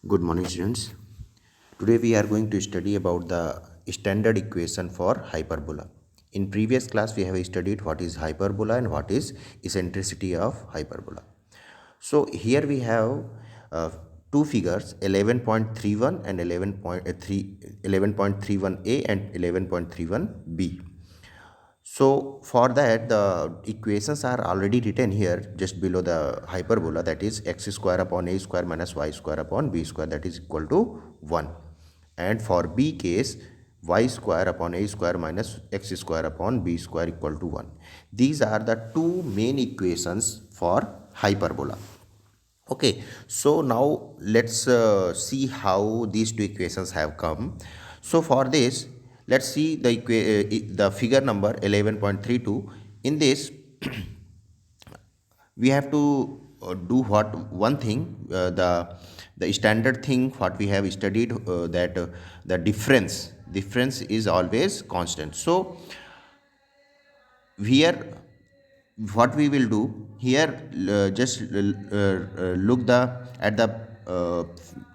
Good morning, students. Today we are going to study about the standard equation for hyperbola. In previous class, we have studied what is hyperbola and what is eccentricity of hyperbola. So here we have uh, two figures 11.31 and 11.31a and 11.31b. So for that, the equations are already written here just below the hyperbola, that is x square upon a square minus y square upon b square, that is equal to 1. And for b case, y square upon a square minus x square upon b square equal to 1. These are the two main equations for hyperbola. Okay, so now let's see how these two equations have come. So for this, let's see the figure number 11.32. In this, we have to do what one thing, the standard thing what we have studied, that the difference is always constant. So here what we will do here, just look the at the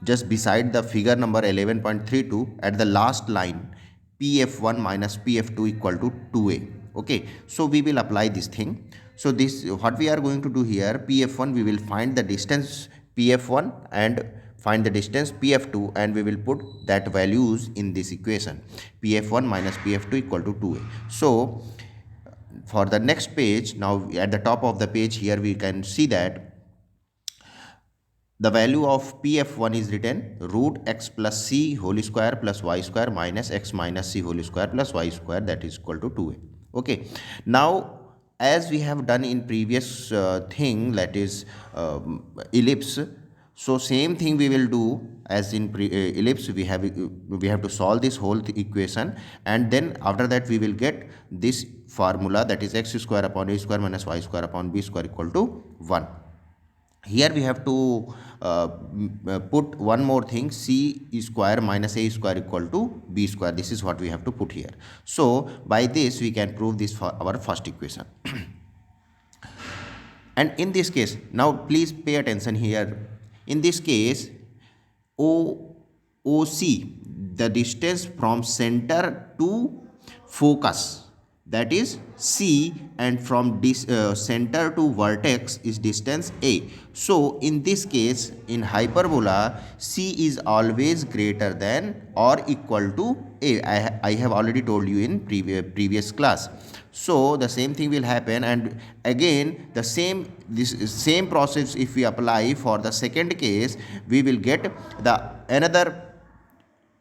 just beside the figure number 11.32, at the last line, pf1 minus pf2 equal to 2a. Okay, so we will apply this thing. So this what we are going to do here, pf1 we will find the distance pf1 and find the distance pf2, and we will put that values in this equation, pf1 minus pf2 equal to 2a. So for the next page, now at the top of the page here we can see that the value of pf1 is written root x plus c whole square plus y square minus x minus c whole square plus y square, that is equal to 2a. Okay, now as we have done in previous thing, that is ellipse. So same thing we will do as in ellipse. We have to solve this whole equation, and then after that we will get this formula, that is x square upon a square minus y square upon b square equal to 1. Here we have to put one more thing, c square minus a square equal to b square. This is what we have to put here. So by this we can prove this for our first equation. And in this case, now please pay attention here. In this case, OC, the distance from center to focus, that is C, and from this center to vertex is distance A. So in this case, in hyperbola, C is always greater than or equal to A. I have already told you in previous class. So the same thing will happen, and again this same process if we apply for the second case, we will get the another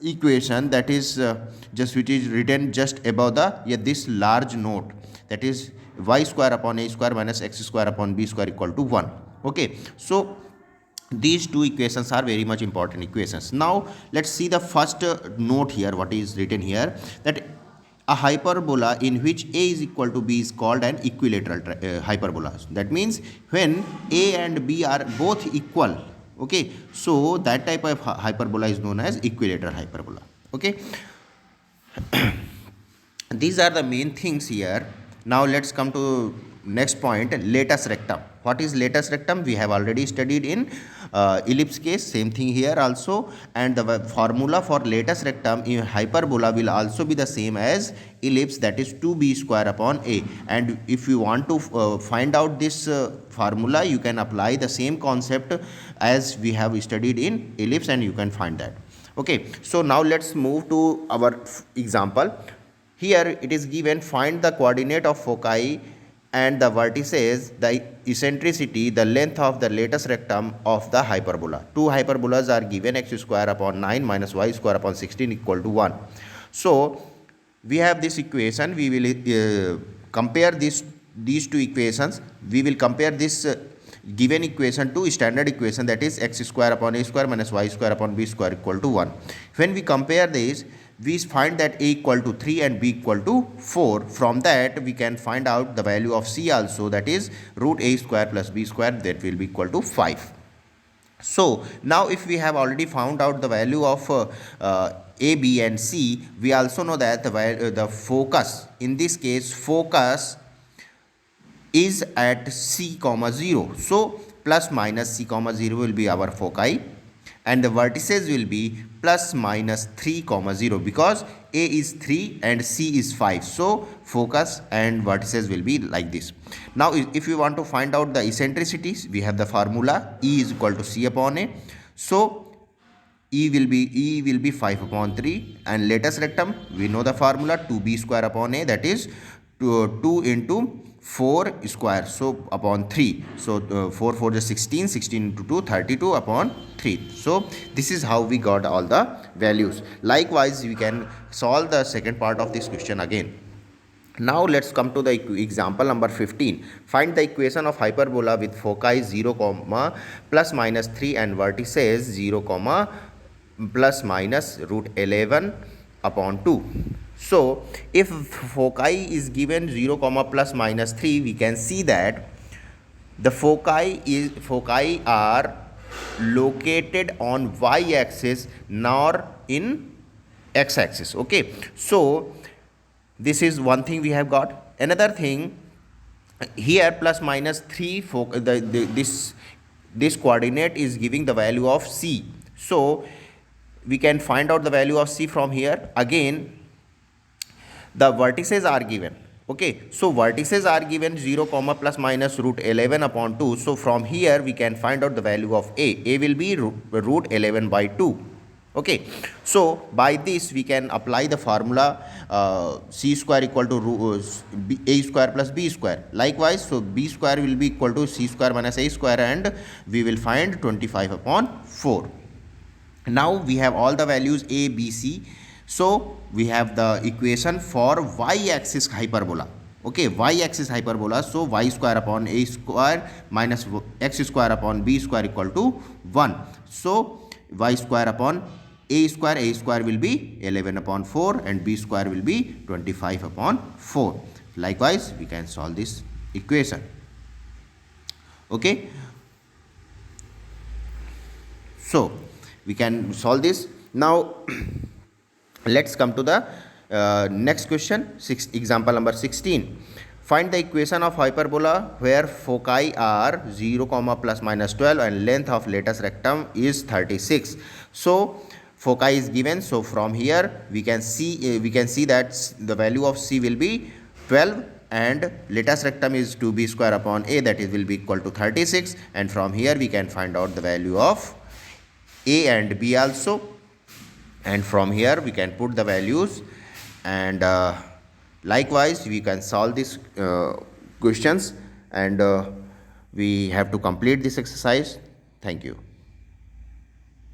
equation, that is which is written just above this large note, that is y square upon a square minus x square upon b square equal to 1. Okay, so these two equations are very much important equations. Now let's see the first note here, what is written here, that a hyperbola in which a is equal to b is called an equilateral hyperbola. That means when a and b are both equal. Okay, so that type of hyperbola is known as equilateral hyperbola. Okay, these are the main things here. Now let's come to next point, latus rectum. What is latus rectum? We have already studied in ellipse case, same thing here also, and the formula for latus rectum in hyperbola will also be the same as ellipse, that is 2b square upon a. And if you want to find out this formula, you can apply the same concept as we have studied in ellipse, and you can find that. Okay, so now let's move to our example. Here it is given, find the coordinate of foci and the vertices, the eccentricity, the length of the latus rectum of the hyperbola. Two hyperbolas are given, x square upon 9 minus y square upon 16 equal to 1. So we have this equation. We will compare these two equations. We will compare this given equation to standard equation, that is x square upon a square minus y square upon b square equal to 1. When we compare this, we find that a equal to 3 and b equal to 4. From that we can find out the value of c also, that is root a square plus b square, that will be equal to 5. So now if we have already found out the value of a, b and c, we also know that the focus, in this case focus is at c comma 0. So plus minus c comma 0 will be our foci. and the vertices will be plus minus 3 comma 0 because A is 3 and C is 5. So focus and vertices will be like this. Now if we want to find out the eccentricities, we have the formula E is equal to C upon A. So E will be 5 upon 3, and latus rectum we know the formula 2b square upon A, that is 2 into 4 square, so upon 3. So 4 4 is 16, 16 into 2 32 upon 3. So this is how we got all the values. Likewise we can solve the second part of this question again. Now let's come to the example number 15. Find the equation of hyperbola with foci 0 comma plus minus 3 and vertices 0 comma plus minus root 11 upon 2. So if foci is given 0 comma plus minus 3, we can see that the foci are located on y-axis nor in x-axis. Okay, so this is one thing we have got. Another thing, here plus minus 3 this coordinate is giving the value of C. So we can find out the value of C from here. Again, the vertices are given. Okay, so vertices are given 0 comma plus minus root 11 upon 2. So from here we can find out the value of A. A will be root 11 by 2. Okay, so by this we can apply the formula C square equal to A square plus B square. Likewise, so B square will be equal to C square minus A square, and we will find 25 upon 4. Now we have all the values A, B, C. So we have the equation for y-axis hyperbola. Okay, y-axis hyperbola. So y square upon A square minus x square upon B square equal to 1. So y square upon A square will be 11 upon 4 and B square will be 25 upon 4. Likewise, we can solve this equation. Okay. So we can solve this. Now let's come to the next question, example number 16. Find the equation of hyperbola where foci are 0 comma plus minus 12 and length of latus rectum is 36. So foci is given, so from here we can see that the value of C will be 12 and latus rectum is 2b square upon A, that is will be equal to 36, and from here we can find out the value of A and B also, and from here we can put the values, and likewise we can solve these questions, and we have to complete this exercise. Thank you.